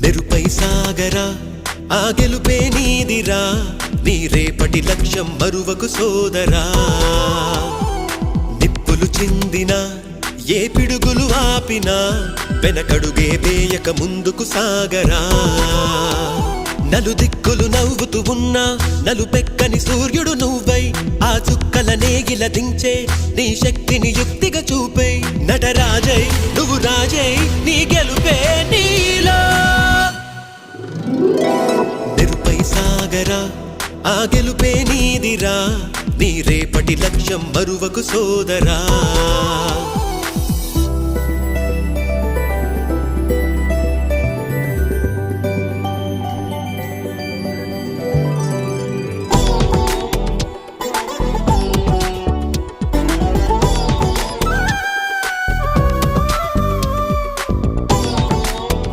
మెరుపై సాగరా ఆ గెలుపే నీదిరా నీ రేపటి లక్ష్యం మరువకు సోదరా నిప్పులు చిందినా ఏ పిడుగులు ఆపినా వెనకడుగే వేయక ముందుకు సాగరా నలుదిక్కులు నవ్వుతూ ఉన్నా నలుపెక్కని సూర్యుడు నువ్వై ఆ చుక్కల నేగిల దించే నీ శక్తిని యుక్తిగా చూపై నటరాజై నువ్వు రాజై నీ గెలుపే నీలో మెరుపై సాగరా ఆ గెలుపే నీదిరా నీ రేపటి లక్ష్యం మరువకు సోదరా